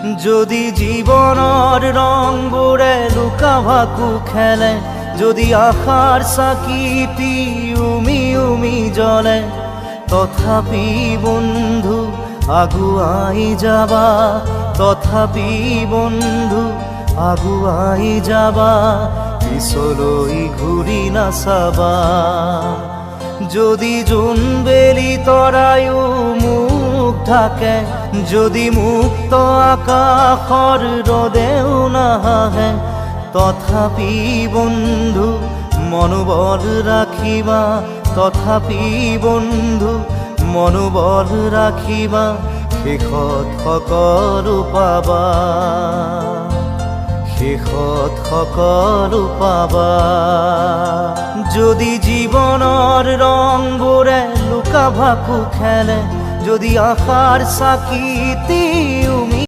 যদি জীবনৰ ৰংবোৰে লুকা ভাকু খেলে, যদি আশাৰ চাকিটি উমি উমি জ্বলে, তথাপি বন্ধু আগুৱাই যাবা, তথাপি বন্ধু আগুৱাই যাবা, পিছলৈ ঘূৰি নাচাবা। যদি জোনবেলি তৰায়ো মুখ ঢাকে, যদি মুক্ত আকাশৰ ৰদেও নাহাহে, তথাপি বন্ধু মনোবল ৰাখিবা, তথাপি বন্ধু মনোবল ৰাখিবা, শেষত সকলো পাবা, শেষত সকলো পাবা। যদি জীৱনৰ ৰংবোৰে লুকা ভাকু খেলে, যদি আশাৰ চাকিটি